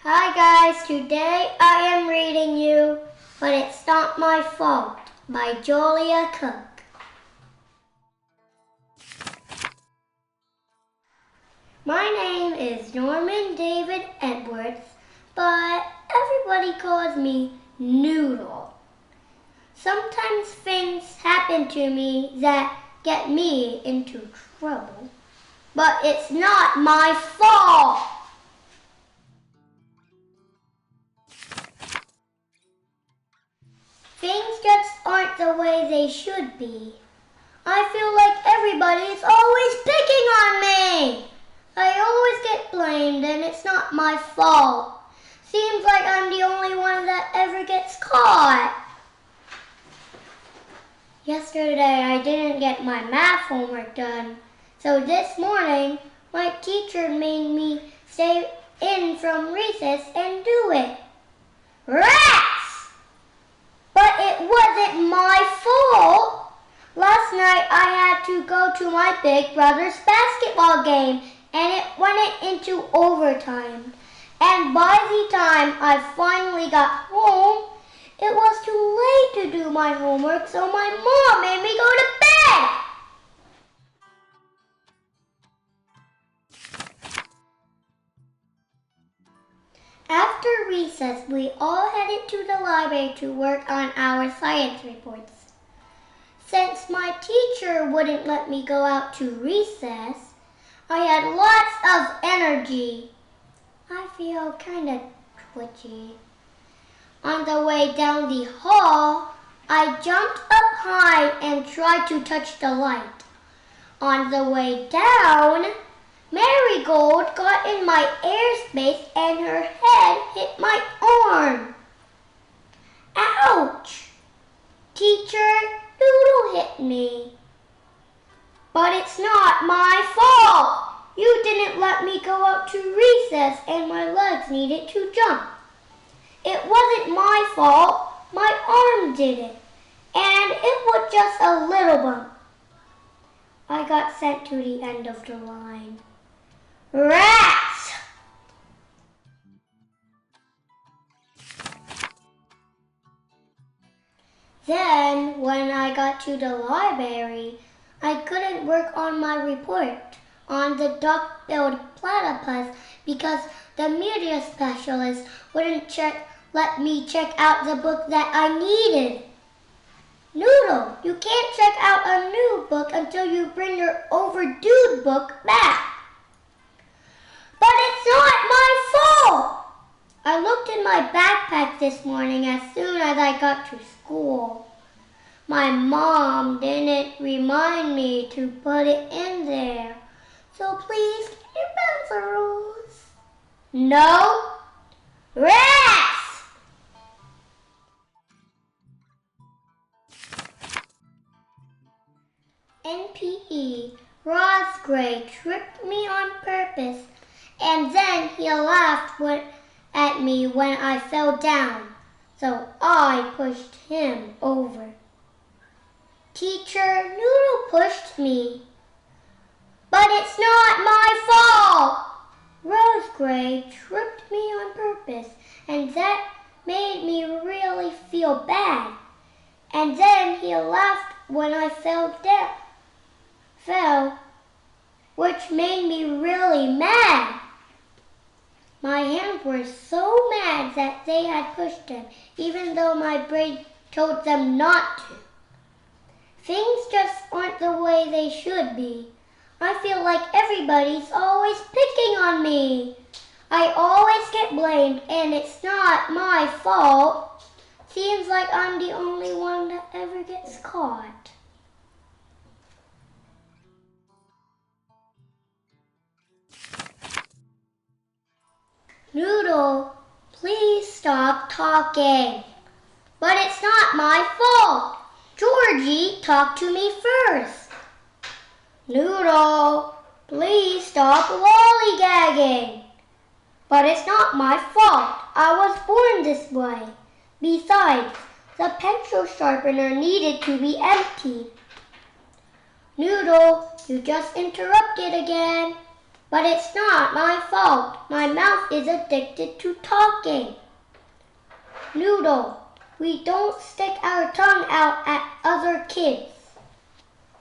Hi guys, today I am reading you But It's Not My Fault by Julia Cook. My name is Norman David Edwards, but everybody calls me Noodle. Sometimes things happen to me that get me into trouble, but it's not my fault. Things just aren't the way they should be. I feel like everybody's always picking on me. I always get blamed and it's not my fault. Seems like I'm the only one that ever gets caught. Yesterday I didn't get my math homework done, so this morning my teacher made me stay in from recess and do it. Rats! But it wasn't my fault. Last night I had to go to my big brother's basketball game and it went into overtime. And by the time I finally got home, it was too late to do my homework, so my mom made me go to bed. After recess, we all headed to the library to work on our science reports. Since my teacher wouldn't let me go out to recess, I had lots of energy. I feel kind of twitchy. On the way down the hall, I jumped up high and tried to touch the light. On the way down, Marigold got in my airspace and her head hit my arm. Ouch! Teacher, Noodle hit me. But it's not my fault. You didn't let me go out to recess and my legs needed to jump. It wasn't my fault. My arm did it. And it was just a little bump. I got sent to the end of the line. Rats! Then, when I got to the library, I couldn't work on my report on the duck-billed platypus because the media specialist wouldn't let me check out the book that I needed. Noodle, you can't check out a new book until you bring your overdue book back. But it's not my fault. I looked in my backpack this morning as soon as I got to school. My mom didn't remind me to put it in there. So please, can you bend the rules? No. Rats! NPE, Ross Gray tripped me on purpose, and then he laughed at me when I fell down, so I pushed him over. Teacher, Noodle pushed me. But it's not my fault. Rose Gray tripped me on purpose, and that made me really feel bad. And then he laughed when I fell, which made me really mad. My hands were so mad that they had pushed him, even though my brain told them not to. Things just aren't the way they should be. I feel like everybody's always picking on me. I always get blamed and it's not my fault. Seems like I'm the only one that ever gets caught. Noodle, please stop talking. But it's not my fault. Georgie talked to me first. Noodle, please stop lollygagging. But it's not my fault. I was born this way. Besides, the pencil sharpener needed to be emptied. Noodle, you just interrupted again. But it's not my fault. My mouth is addicted to talking. Noodle, we don't stick our tongue out at other kids.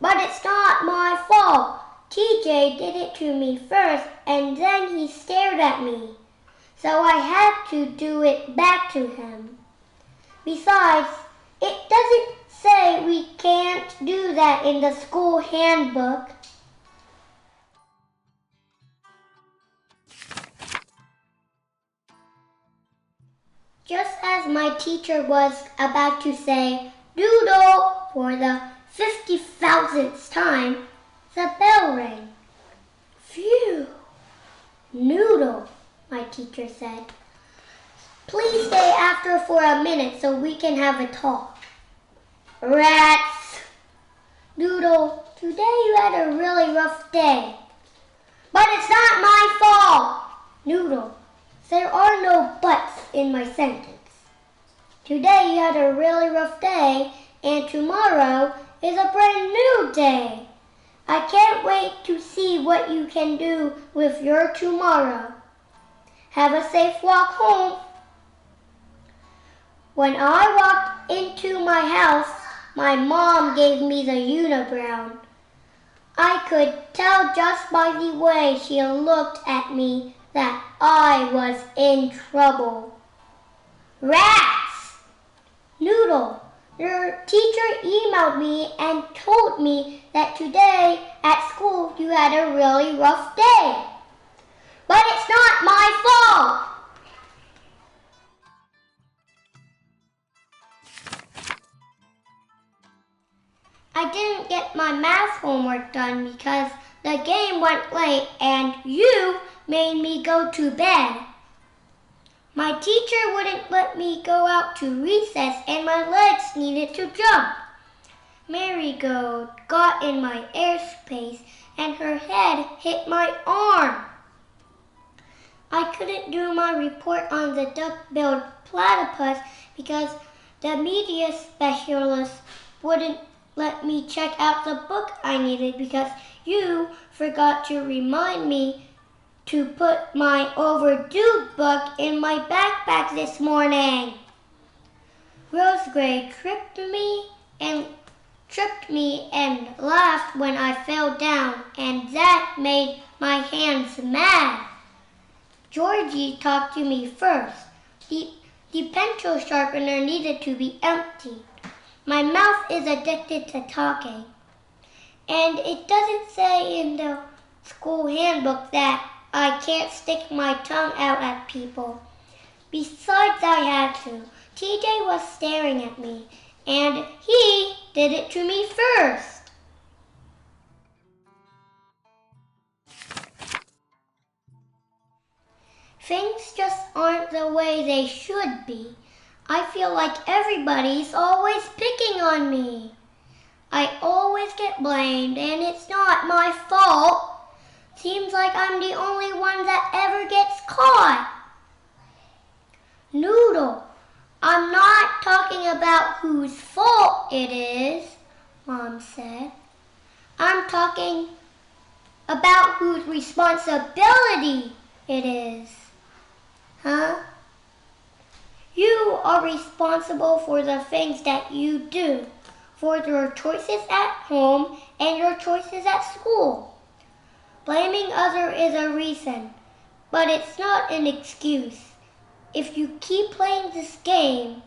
But it's not my fault. TJ did it to me first and then he stared at me. So I had to do it back to him. Besides, it doesn't say we can't do that in the school handbook. Just as my teacher was about to say, Noodle, for the 50,000th time, the bell rang. Phew! Noodle, my teacher said. Please stay after for a minute so we can have a talk. Rats! Noodle, today you had a really rough day. But it's not my fault! Noodle, there are no buts in my sentence. Today you had a really rough day, and tomorrow is a brand new day. I can't wait to see what you can do with your tomorrow. Have a safe walk home. When I walked into my house, my mom gave me the unibrow. I could tell just by the way she looked at me that I was in trouble. Rats! Noodle, your teacher emailed me and told me that today at school you had a really rough day. But it's not my fault! I didn't get my math homework done because the game went late and you made me go to bed. My teacher wouldn't let me go out to recess and my legs needed to jump. Marigold got in my airspace and her head hit my arm. I couldn't do my report on the duck-billed platypus because the media specialist wouldn't let me check out the book I needed because you forgot to remind me to put my overdue book in my backpack this morning. Rose Gray tripped me and laughed when I fell down, and that made my hands mad. Georgie talked to me first. The pencil sharpener needed to be emptied. My mouth is addicted to talking. And it doesn't say in the school handbook that I can't stick my tongue out at people. Besides, I had to. TJ was staring at me, and he did it to me first. Things just aren't the way they should be. I feel like everybody's always picking on me. I always get blamed, and it's not my fault. Seems like I'm the only one that ever gets caught. Noodle, I'm not talking about whose fault it is, Mom said. I'm talking about whose responsibility it is. Huh? You are responsible for the things that you do, for your choices at home and your choices at school. Blaming others is a reason, but it's not an excuse. If you keep playing this game,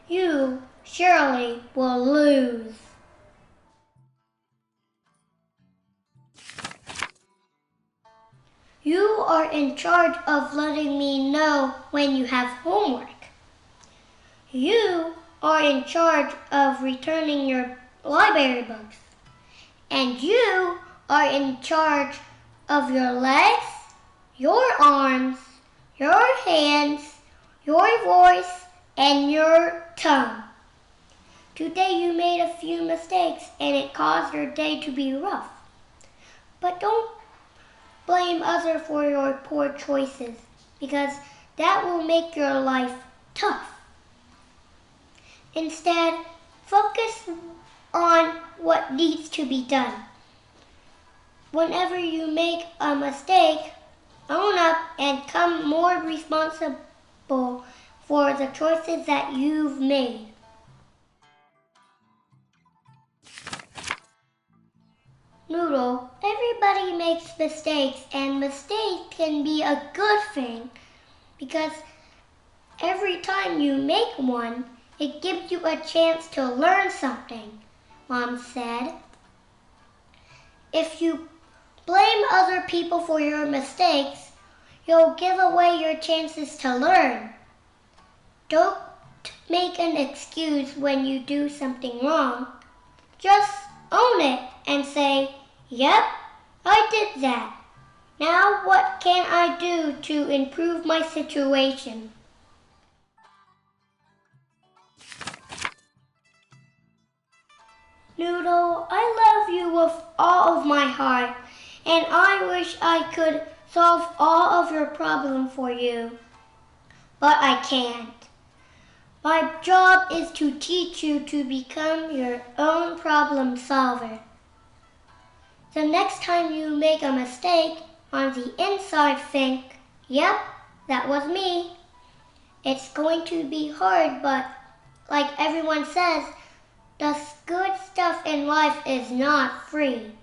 you surely will lose. You are in charge of letting me know when you have homework. You are in charge of returning your library books. And you are in charge of your legs, your arms, your hands, your voice, and your tongue. Today you made a few mistakes and it caused your day to be rough. But don't blame others for your poor choices because that will make your life tough. Instead, focus on what needs to be done. whenever you make a mistake, own up and come more responsible for the choices that you've made. Noodle, everybody makes mistakes, and mistakes can be a good thing because every time you make one, it gives you a chance to learn something, Mom said. If you blame other people for your mistakes, you'll give away your chances to learn. Don't make an excuse when you do something wrong. Just own it and say, "Yep, I did that. Now what can I do to improve my situation?" Noodle, I love you with all of my heart, and I wish I could solve all of your problems for you. But I can't. My job is to teach you to become your own problem solver. The next time you make a mistake, on the inside think, "Yep, that was me." It's going to be hard, but like everyone says, the good stuff in life is not free.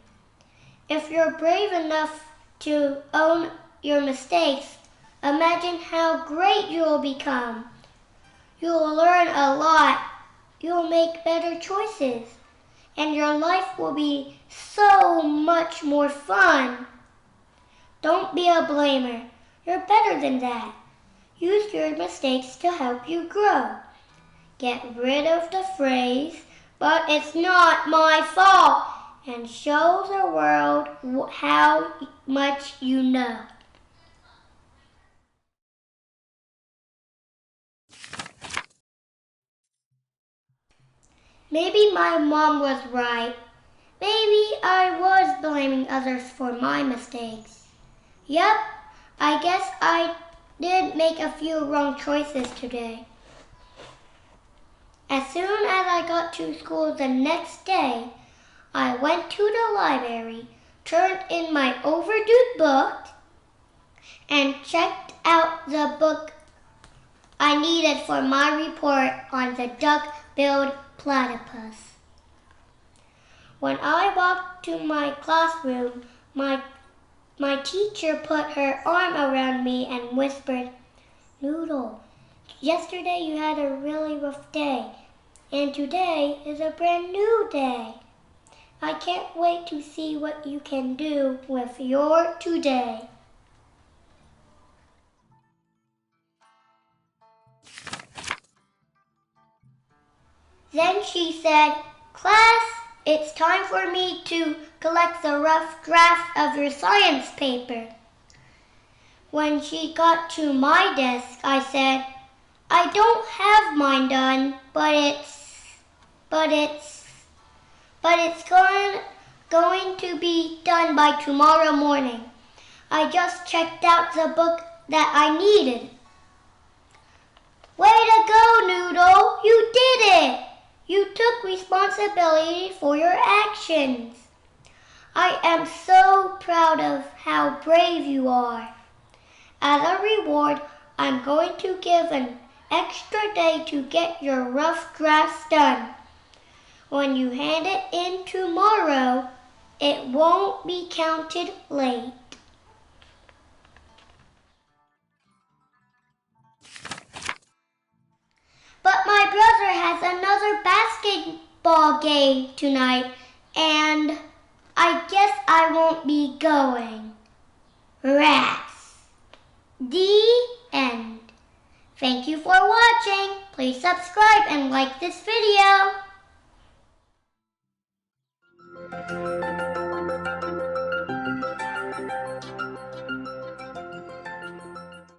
If you're brave enough to own your mistakes, imagine how great you'll become. You'll learn a lot, you'll make better choices, and your life will be so much more fun. Don't be a blamer. You're better than that. Use your mistakes to help you grow. Get rid of the phrase, "But it's not my fault," and show the world how much you know. Maybe my mom was right. Maybe I was blaming others for my mistakes. Yep, I guess I did make a few wrong choices today. As soon as I got to school the next day, I went to the library, turned in my overdue book, and checked out the book I needed for my report on the duck-billed platypus. When I walked to my classroom, my teacher put her arm around me and whispered, "Noodle, yesterday you had a really rough day, and today is a brand new day. I can't wait to see what you can do with your today." Then she said, "Class, it's time for me to collect the rough draft of your science paper." When she got to my desk, I said, "I don't have mine done, but it's going to be done by tomorrow morning. I just checked out the book that I needed." "Way to go, Noodle! You did it! You took responsibility for your actions. I am so proud of how brave you are. As a reward, I'm going to give an extra day to get your rough drafts done. When you hand it in tomorrow, it won't be counted late." "But my brother has another basketball game tonight, and I guess I won't be going." Rats. The end. Thank you for watching. Please subscribe and like this video.